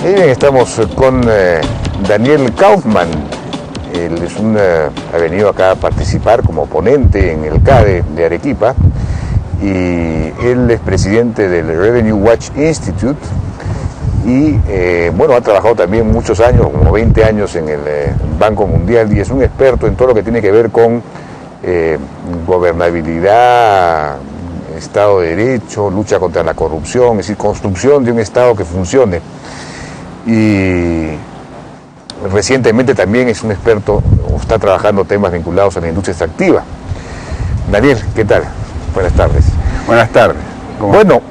Bien, estamos con Daniel Kaufman. Él ha venido acá a participar como ponente en el CADE de Arequipa y él es presidente del Revenue Watch Institute y ha trabajado también muchos años, como 20 años en el Banco Mundial, y es un experto en todo lo que tiene que ver con gobernabilidad, Estado de Derecho, lucha contra la corrupción, es decir, construcción de un Estado que funcione. Y recientemente también es un experto, está trabajando temas vinculados a la industria extractiva. Daniel, ¿qué tal? Buenas tardes. Buenas tardes. Bueno,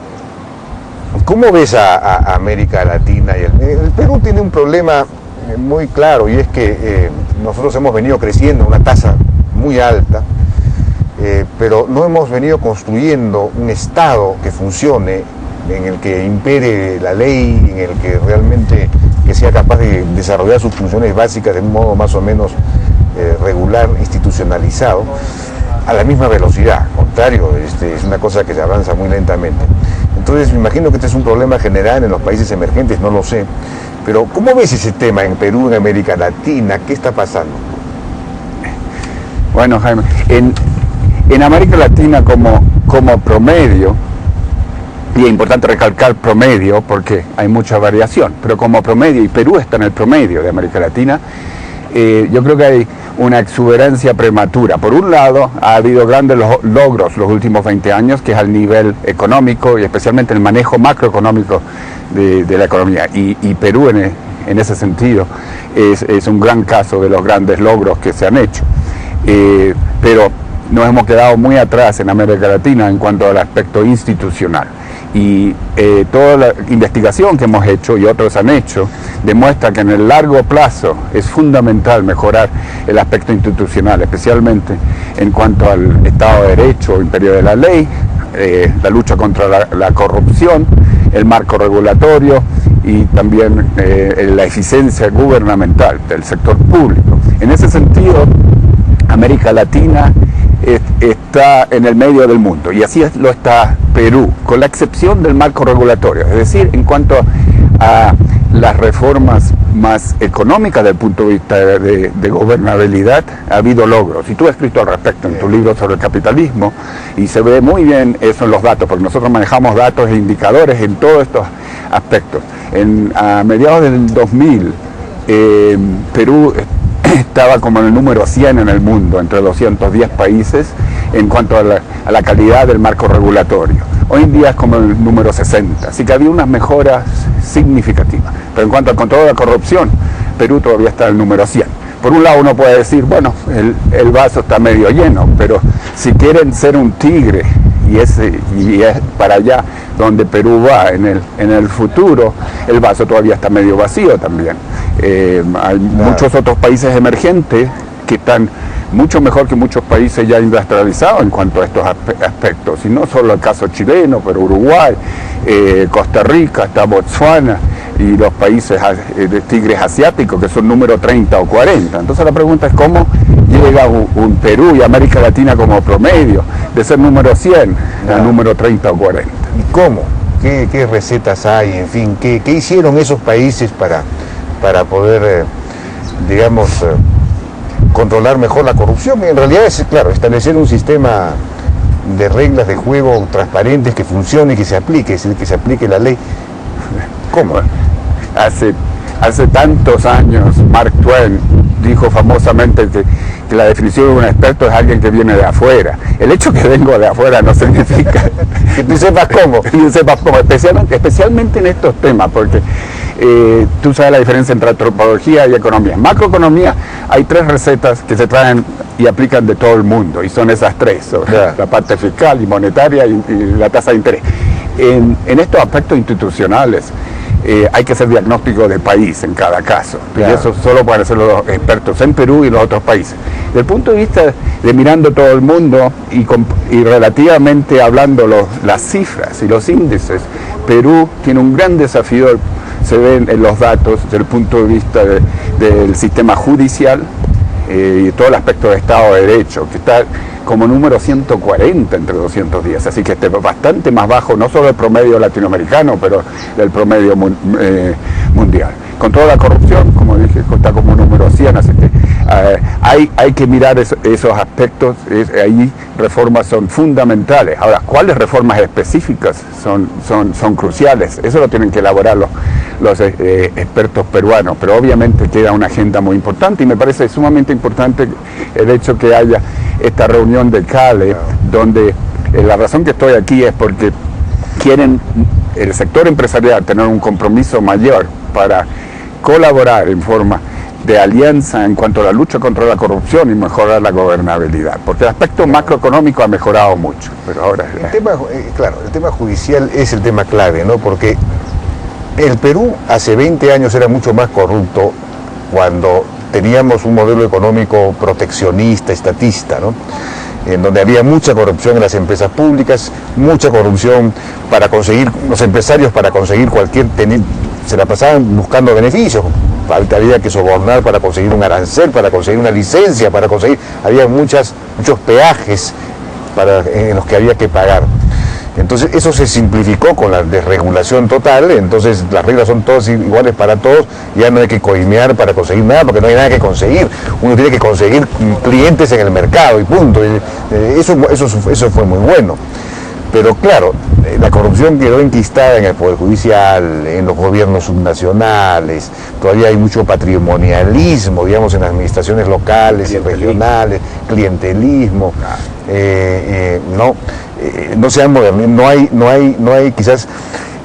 ¿cómo ves a América Latina? El Perú tiene un problema muy claro, y es que nosotros hemos venido creciendo a una tasa muy alta, pero no hemos venido construyendo un Estado que funcione, en el que impere la ley, en el que realmente que sea capaz de desarrollar sus funciones básicas de un modo más o menos regular, institucionalizado, a la misma velocidad. Al contrario, es una cosa que se avanza muy lentamente. Entonces me imagino que este es un problema general en los países emergentes, no lo sé, pero ¿cómo ves ese tema en Perú, en América Latina? ¿Qué está pasando? Bueno, Jaime, en América Latina como promedio, y es importante recalcar promedio porque hay mucha variación, pero como promedio, y Perú está en el promedio de América Latina, yo creo que hay una exuberancia prematura. Por un lado, ha habido grandes logros los últimos 20 años, que es al nivel económico y especialmente el manejo macroeconómico de la economía. Y Perú en ese sentido es un gran caso de los grandes logros que se han hecho. Pero nos hemos quedado muy atrás en América Latina en cuanto al aspecto institucional. Y toda la investigación que hemos hecho y otros han hecho demuestra que en el largo plazo es fundamental mejorar el aspecto institucional, especialmente en cuanto al Estado de Derecho, imperio de la ley, la lucha contra la corrupción, el marco regulatorio y también la eficiencia gubernamental del sector público. En ese sentido, América Latina está en el medio del mundo, y así lo está Perú, con la excepción del marco regulatorio. Es decir, en cuanto a las reformas más económicas del punto de vista de gobernabilidad, ha habido logros. Y tú has escrito al respecto en tu libro sobre el capitalismo, y se ve muy bien eso en los datos, porque nosotros manejamos datos e indicadores en todos estos aspectos. A mediados del 2000, Perú estaba como en el número 100 en el mundo, entre 210 países, en cuanto a la calidad del marco regulatorio. Hoy en día es como el número 60, así que había unas mejoras significativas. Pero en cuanto al control de la corrupción, Perú todavía está en el número 100. Por un lado uno puede decir, bueno, el vaso está medio lleno, pero si quieren ser un tigre, y es para allá donde Perú va en el futuro, el vaso todavía está medio vacío también. Hay muchos otros países emergentes que están mucho mejor que muchos países ya industrializados en cuanto a estos aspectos, y no solo el caso chileno, pero Uruguay, Costa Rica, está Botswana y los países de tigres asiáticos que son número 30 o 40. Entonces la pregunta es cómo llega un Perú y América Latina como promedio de ser número 100 a número 30 o 40. ¿Y cómo? ¿Qué recetas hay? En fin, ¿qué hicieron esos países para poder, controlar mejor la corrupción? En realidad es, claro, establecer un sistema de reglas de juego transparentes que funcione y que se aplique, es decir, que se aplique la ley. ¿Cómo? Hace tantos años Mark Twain dijo famosamente que la definición de un experto es alguien que viene de afuera. El hecho que vengo de afuera no significa que tú sepas cómo. Especialmente en estos temas, porque tú sabes la diferencia entre antropología y economía. En macroeconomía hay 3 recetas que se traen y aplican de todo el mundo, y son esas 3, la parte fiscal y monetaria y la tasa de interés. En estos aspectos institucionales hay que hacer diagnóstico de país en cada caso, claro. Y eso solo pueden hacer los expertos en Perú y los otros países. Desde el punto de vista de mirando todo el mundo y relativamente hablando las cifras y los índices, Perú tiene un gran desafío, se ven en los datos desde el punto de vista del sistema judicial, y todo el aspecto de Estado de Derecho, que está como número 140 entre 210, así que este es bastante más bajo, no solo el promedio latinoamericano, pero el promedio mundial. Con toda la corrupción, como dije, está como número 100, así que hay que mirar esos aspectos, ahí reformas son fundamentales. Ahora, ¿cuáles reformas específicas son cruciales? Eso lo tienen que elaborar los expertos peruanos, pero obviamente queda una agenda muy importante y me parece sumamente importante el hecho que haya esta reunión de CALE, donde la razón que estoy aquí es porque quieren el sector empresarial tener un compromiso mayor para colaborar en forma de alianza en cuanto a la lucha contra la corrupción y mejorar la gobernabilidad, porque el aspecto macroeconómico ha mejorado mucho, pero ahora... el tema judicial es el tema clave, ¿no? Porque el Perú hace 20 años era mucho más corrupto cuando teníamos un modelo económico proteccionista, estatista, ¿no? En donde había mucha corrupción en las empresas públicas, mucha corrupción para conseguir, los empresarios para conseguir se la pasaban buscando beneficios, había que sobornar para conseguir un arancel, para conseguir una licencia, había muchos peajes en los que había que pagar. Entonces eso se simplificó con la desregulación total, entonces las reglas son todas iguales para todos, ya no hay que coimear para conseguir nada, porque no hay nada que conseguir, uno tiene que conseguir clientes en el mercado y punto. Eso fue muy bueno. Pero claro, la corrupción quedó enquistada en el Poder Judicial, en los gobiernos subnacionales, todavía hay mucho patrimonialismo, digamos, en las administraciones locales y regionales, clientelismo, no se han modernizado, no hay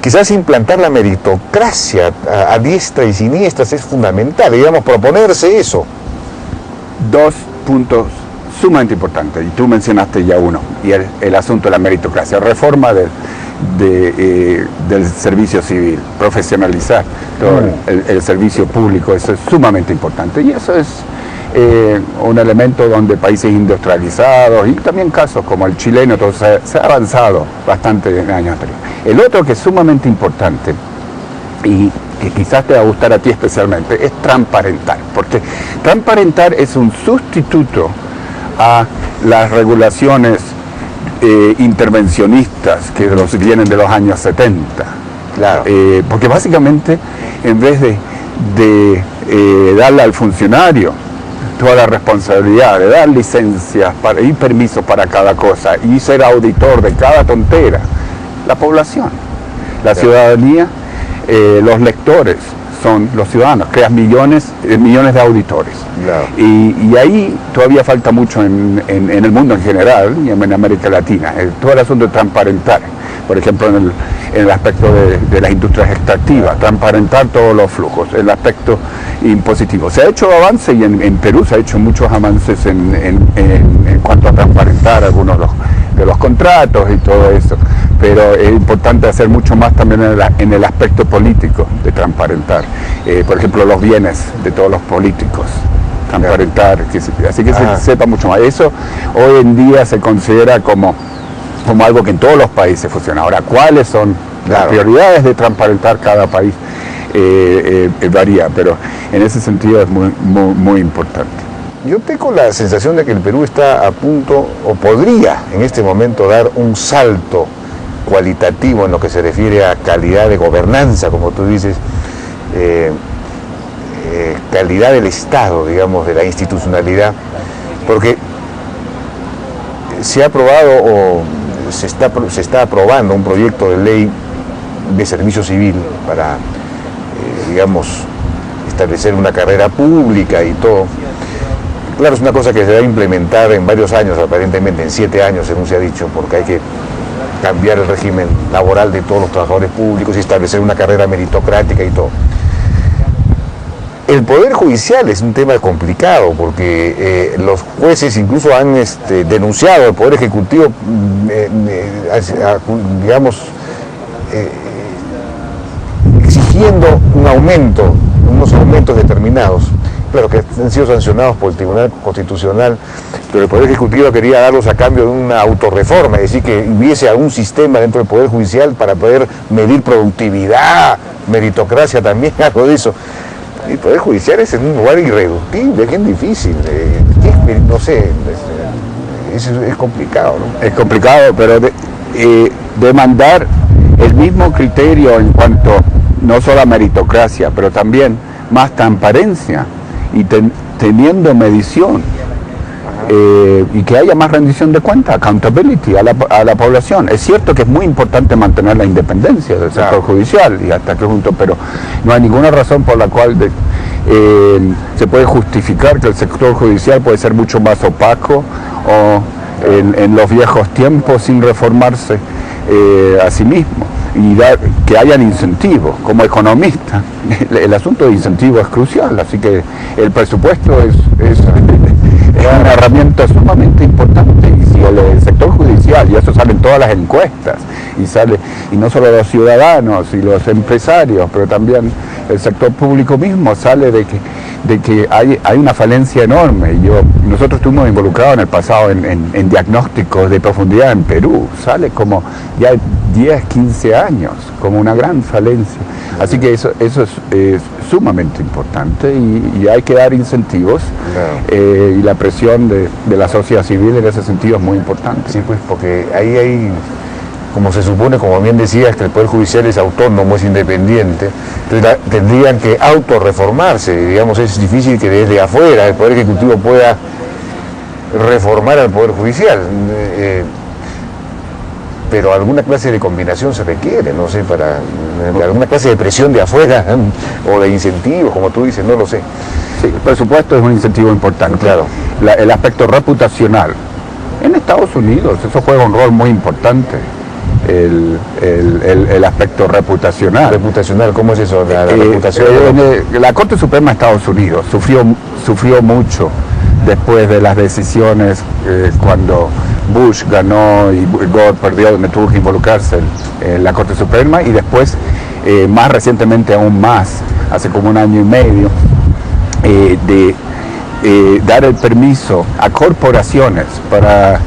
quizás implantar la meritocracia a diestra y siniestra es fundamental, digamos, proponerse eso. 2 puntos sumamente importante, y tú mencionaste ya uno, y el asunto de la meritocracia, reforma del servicio civil, profesionalizar todo el servicio público, eso es sumamente importante, y eso es un elemento donde países industrializados, y también casos como el chileno, todo se ha avanzado bastante en años anteriores. El otro que es sumamente importante, y que quizás te va a gustar a ti especialmente, es transparentar, porque transparentar es un sustituto a las regulaciones intervencionistas que vienen de los años 70. Claro. Porque básicamente, en vez de darle al funcionario toda la responsabilidad de dar licencias y permisos para cada cosa y ser auditor de cada tontera, la población, la ciudadanía, los lectores son los ciudadanos, creas millones de auditores. Claro. Y ahí todavía falta mucho en el mundo en general y en América Latina. Todo el asunto de transparentar, por ejemplo, en el aspecto de las industrias extractivas, transparentar todos los flujos, el aspecto impositivo. Se ha hecho avance y en Perú se ha hecho muchos avances en cuanto a transparentar algunos de los contratos y todo eso. Pero es importante hacer mucho más también en el aspecto político de transparentar. Por ejemplo, los bienes de todos los políticos, transparentar, así que se sepa mucho más. Eso hoy en día se considera como algo que en todos los países funciona. Ahora, ¿cuáles son las prioridades de transparentar cada país? Varía, pero en ese sentido es muy importante. Yo tengo la sensación de que el Perú está a punto, o podría en este momento dar un salto cualitativo en lo que se refiere a calidad de gobernanza, como tú dices, calidad del Estado, digamos, de la institucionalidad, porque se ha aprobado o se está aprobando un proyecto de ley de servicio civil para, digamos, establecer una carrera pública y todo. Claro, es una cosa que se va a implementar en varios años, aparentemente en 7 años, según se ha dicho, porque hay que cambiar el régimen laboral de todos los trabajadores públicos y establecer una carrera meritocrática y todo. El Poder Judicial es un tema complicado porque los jueces incluso han denunciado al Poder Ejecutivo, digamos, exigiendo unos aumentos determinados, claro que han sido sancionados por el Tribunal Constitucional, pero el Poder Ejecutivo quería darlos a cambio de una autorreforma, es decir, que hubiese algún sistema dentro del Poder Judicial para poder medir productividad, meritocracia también, algo de eso. El Poder Judicial es en un lugar irreductible, es bien difícil, no sé, es complicado, ¿no? Es complicado, pero demandar el mismo criterio en cuanto no solo a meritocracia, pero también más transparencia y teniendo medición y que haya más rendición de cuentas, accountability a la población. Es cierto que es muy importante mantener la independencia del sector judicial y hasta qué punto, pero no hay ninguna razón por la cual se puede justificar que el sector judicial puede ser mucho más opaco o en los viejos tiempos sin reformarse a sí mismo y que hayan incentivos. Como economista, el asunto de incentivo es crucial, así que el presupuesto es una herramienta sumamente importante y si el sector judicial, y eso sale en todas las encuestas, y no solo los ciudadanos y los empresarios, pero también el sector público mismo sale de que hay una falencia enorme. Nosotros estuvimos involucrados en el pasado en diagnósticos de profundidad en Perú, sale como ya 10, 15 años, como una gran falencia. Así que eso es sumamente importante y hay que dar incentivos y la presión de la sociedad civil en ese sentido es muy importante. Sí, pues porque ahí hay, como se supone, como bien decías, que el Poder Judicial es autónomo, es independiente, entonces tendrían que autorreformarse, digamos, es difícil que desde afuera el Poder Ejecutivo pueda reformar al Poder Judicial. Pero alguna clase de combinación se requiere, no sé, alguna clase de presión de afuera o de incentivos, como tú dices, no lo sé. Sí, el presupuesto es un incentivo importante. Claro. El aspecto reputacional. En Estados Unidos eso juega un rol muy importante, el aspecto reputacional. ¿Reputacional? ¿Cómo es eso? La reputación. La Corte Suprema de Estados Unidos sufrió mucho después de las decisiones cuando Bush ganó y Gore perdió, donde tuvo que involucrarse en la Corte Suprema, y después, más recientemente aún más, hace como un año y medio, de dar el permiso a corporaciones para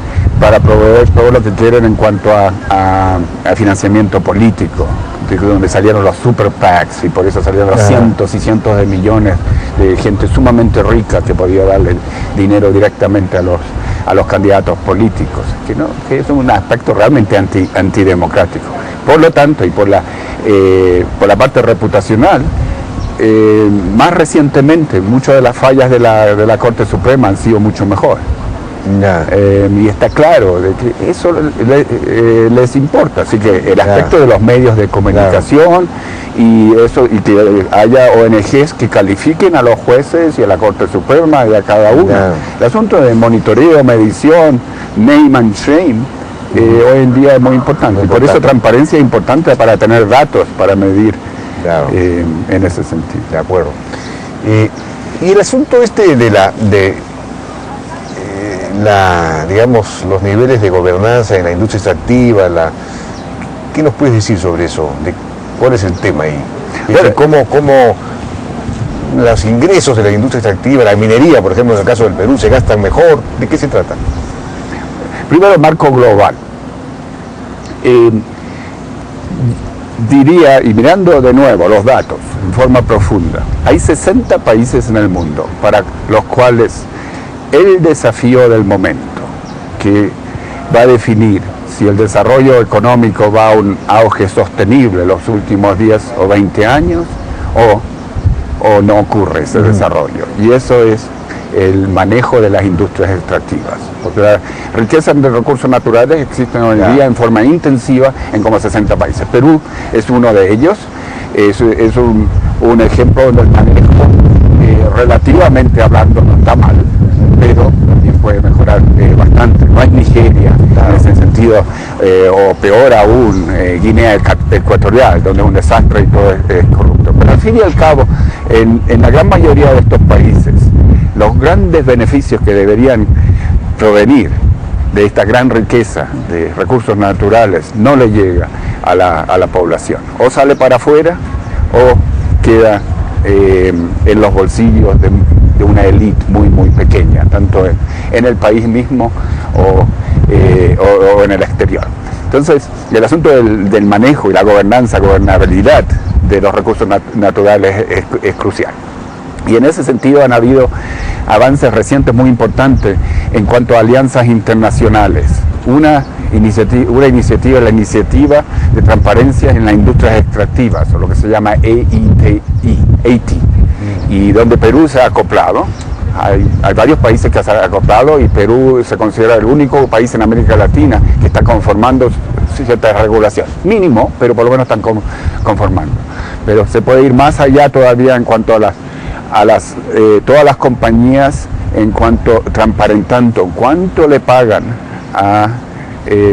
proveer todo lo que quieren en cuanto a financiamiento político, donde salieron los super PACs y por eso salieron los cientos y cientos de millones de gente sumamente rica que podía darle dinero directamente a los candidatos políticos, que es un aspecto realmente antidemocrático. Por lo tanto, y por la parte reputacional, más recientemente muchas de las fallas de la Corte Suprema han sido mucho mejor. Y está claro de que eso les importa, así que el aspecto de los medios de comunicación y que haya ONGs que califiquen a los jueces y a la Corte Suprema y a cada uno. El asunto de monitoreo, medición, name and shame, hoy en día es muy importante. Y por eso transparencia es importante para tener datos, para medir en ese sentido. De acuerdo. Y el asunto digamos, los niveles de gobernanza en la industria extractiva, ¿qué nos puedes decir sobre eso? ¿Cuál es el tema ahí? ¿Cómo los ingresos de la industria extractiva, la minería, por ejemplo, en el caso del Perú, se gastan mejor? ¿De qué se trata? Primero, el marco global. Diría, y mirando de nuevo los datos en forma profunda, hay 60 países en el mundo para los cuales el desafío del momento, que va a definir si el desarrollo económico va a un auge sostenible los últimos 10 o 20 años o no ocurre ese desarrollo. Y eso es el manejo de las industrias extractivas. Porque la riqueza de recursos naturales existen hoy en día en forma intensiva en como 60 países. Perú es uno de ellos, es un ejemplo donde el manejo, relativamente hablando, no está mal, pero también puede mejorar bastante. No es Nigeria en ese sentido, o peor aún, Guinea Ecuatorial, donde es un desastre y todo es corrupto. Pero al fin y al cabo, en la gran mayoría de estos países, los grandes beneficios que deberían provenir de esta gran riqueza de recursos naturales no le llega a la población. O sale para afuera o queda en los bolsillos de una élite muy muy pequeña, tanto en el país mismo o en el exterior. Entonces, el asunto del manejo y la gobernabilidad de los recursos naturales es crucial. Y en ese sentido han habido avances recientes muy importantes en cuanto a alianzas internacionales. Una iniciativa, la iniciativa de transparencia en las industrias extractivas, o lo que se llama AT, y donde Perú se ha acoplado. Hay varios países que se han acoplado y Perú se considera el único país en América Latina que está conformando cierta regulación. Mínimo, pero por lo menos están conformando. Pero se puede ir más allá todavía en cuanto a todas las compañías, en cuanto transparentando cuánto le pagan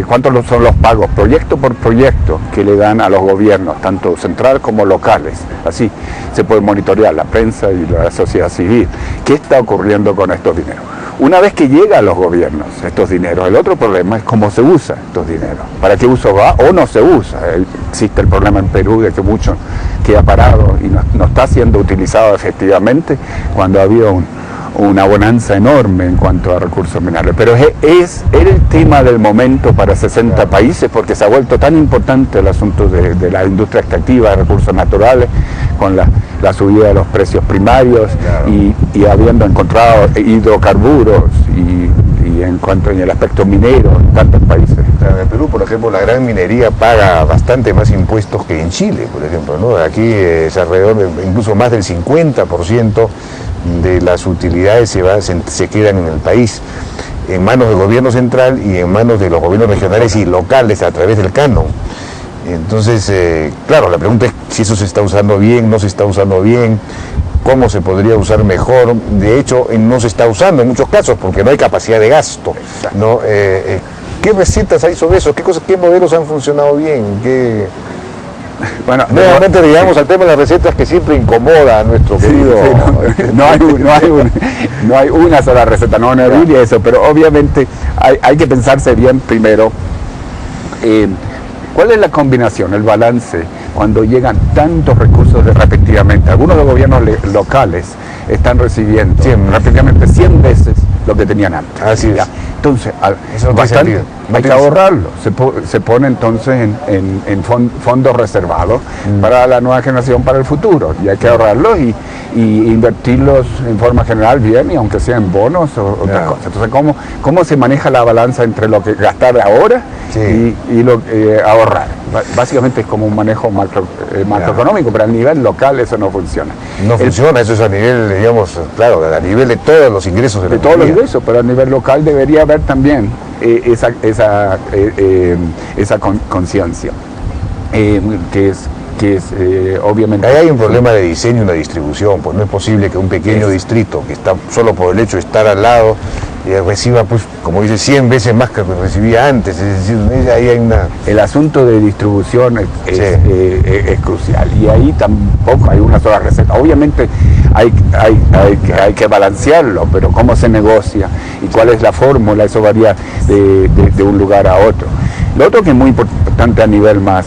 cuántos son los pagos proyecto por proyecto que le dan a los gobiernos, tanto central como locales. Así se puede monitorear la prensa y la sociedad civil. ¿Qué está ocurriendo con estos dineros? Una vez que llega a los gobiernos estos dineros, el otro problema es cómo se usa estos dineros. ¿Para qué uso va o no se usa? Existe el problema en Perú de que mucho queda parado y no está siendo utilizado efectivamente cuando ha habido una bonanza enorme en cuanto a recursos minerales. Pero es el tema del momento para 60 países porque se ha vuelto tan importante el asunto de la industria extractiva de recursos naturales con la subida de los precios primarios y habiendo encontrado hidrocarburos y en el aspecto minero en tantos países. En Perú, por ejemplo, la gran minería paga bastante más impuestos que en Chile, por ejemplo, ¿no? Aquí es alrededor de incluso más del 50% de las utilidades se quedan en el país, en manos del gobierno central y en manos de los gobiernos regionales y locales a través del canon. Entonces, claro, la pregunta es si eso se está usando bien, no se está usando bien, cómo se podría usar mejor. De hecho, no se está usando en muchos casos porque no hay capacidad de gasto, ¿no? ¿Qué recetas hay sobre eso? ¿Qué modelos han funcionado bien? Bueno, nuevamente digamos al tema de las recetas que siempre incomoda a nuestro querido... No hay una sola receta, no diría eso, pero obviamente hay que pensarse bien primero cuál es la combinación, el balance, cuando llegan tantos recursos repetidamente. Algunos de los gobiernos locales están recibiendo rápidamente 100 veces lo que tenían antes. Así es. Entonces, hay que ahorrarlo. Se pone entonces en fondos reservados para la nueva generación, para el futuro. Y hay que ahorrarlos y invertirlos en forma general bien, y aunque sea en bonos o otras cosas. Entonces, ¿cómo se maneja la balanza entre lo que gastar ahora y lo ahorrar? Básicamente es como un manejo macroeconómico, pero a nivel local eso no funciona. No funciona, eso es a nivel, digamos, claro, a nivel de todos los ingresos de todos los ingresos, pero a nivel local debería haber también esa conciencia, que es obviamente... Ahí hay un problema de diseño y una distribución, pues no es posible que un pequeño distrito que está solo por el hecho de estar al lado reciba, pues, como dice, 100 veces más que recibía antes. Es decir, ahí hay el asunto de distribución es crucial, y ahí tampoco hay una sola receta. Obviamente hay que balancearlo, pero cómo se negocia y cuál es la fórmula, eso varía de un lugar a otro. Lo otro que es muy importante a nivel más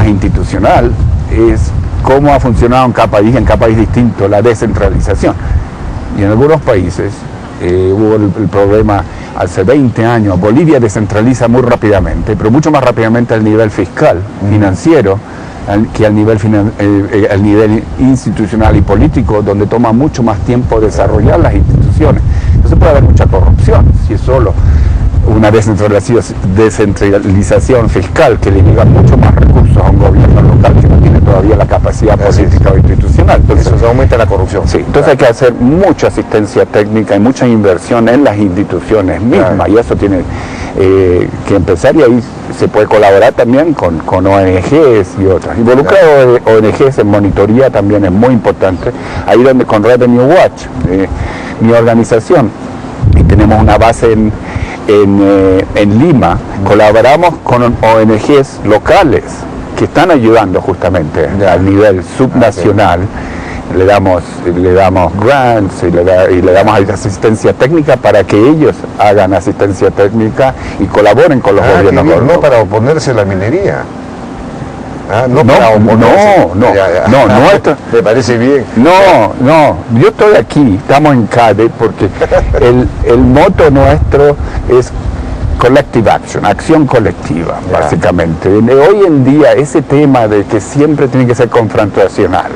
institucional es cómo ha funcionado en cada país distinto la descentralización. Y en algunos países hubo el problema hace 20 años. Bolivia descentraliza muy rápidamente, pero mucho más rápidamente al nivel fiscal, financiero, que al nivel institucional y político, donde toma mucho más tiempo desarrollar las instituciones. Entonces puede haber mucha corrupción si es solo una descentralización fiscal que le llega mucho más recursos a un gobierno local que no tiene todavía la capacidad política o institucional. Entonces, eso aumenta la corrupción. Sí, entonces hay que hacer mucha asistencia técnica y mucha inversión en las instituciones mismas, y eso tiene que empezar, y ahí se puede colaborar también con ONGs y otras. Involucrar ONGs en monitoría también es muy importante. Ahí donde con Revenue Watch, mi organización, y tenemos una base en Lima, colaboramos con ONGs locales que están ayudando justamente al nivel subnacional. Le damos grants y le damos asistencia técnica para que ellos hagan asistencia técnica y colaboren con los gobiernos. No para oponerse a la minería. No, me parece bien. No, yo estoy aquí, estamos en CADE porque el moto nuestro es collective action, acción colectiva, básicamente. Hoy en día ese tema de que siempre tiene que ser confrontacional,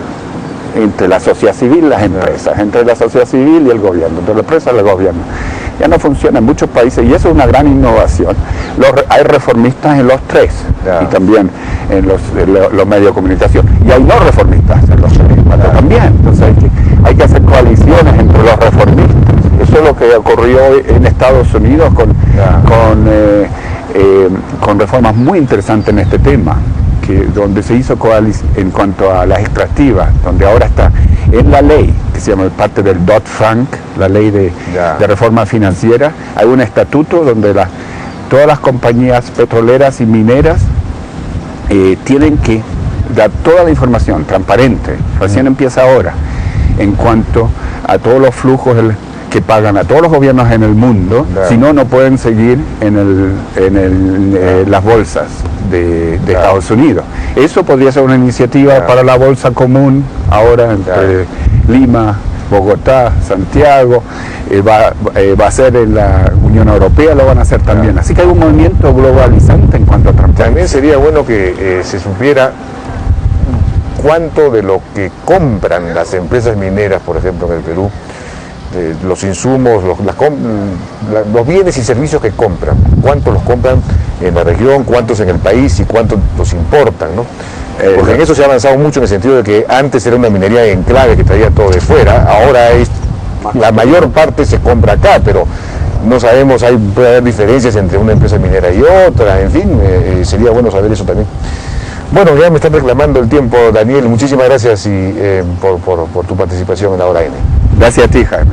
entre la sociedad civil y las empresas, entre la sociedad civil y el gobierno, entre la empresa y el gobierno. Ya no funciona en muchos países y eso es una gran innovación. Hay reformistas en los tres y también en los medios de comunicación. Y hay no reformistas en los tres también. Entonces hay que hacer coaliciones entre los reformistas. Eso es lo que ocurrió en Estados Unidos con reformas muy interesantes en este tema, donde se hizo coalición en cuanto a las extractivas, donde ahora está en la ley, que se llama parte del Dodd-Frank, la ley de reforma financiera, hay un estatuto donde todas las compañías petroleras y mineras tienen que dar toda la información transparente, recién empieza ahora, en cuanto a todos los flujos que pagan a todos los gobiernos en el mundo, si no, no pueden seguir en las bolsas de Estados Unidos. Eso podría ser una iniciativa para la bolsa común, ahora entre Lima, Bogotá, Santiago, va a ser en la Unión Europea, lo van a hacer también. Así que hay un movimiento globalizante en cuanto a transporte. También sería bueno que se supiera cuánto de lo que compran las empresas mineras, por ejemplo, en el Perú, los insumos, los bienes y servicios que compran, cuántos los compran en la región, cuántos en el país y cuántos los importan, ¿no? Porque en eso se ha avanzado mucho en el sentido de que antes era una minería en clave que traía todo de fuera, ahora la mayor parte se compra acá, pero no sabemos, puede haber diferencias entre una empresa minera y otra, en fin, sería bueno saber eso también. Bueno, ya me están reclamando el tiempo, Daniel, muchísimas gracias por tu participación en la Hora N. Gracias a ti, Jaime.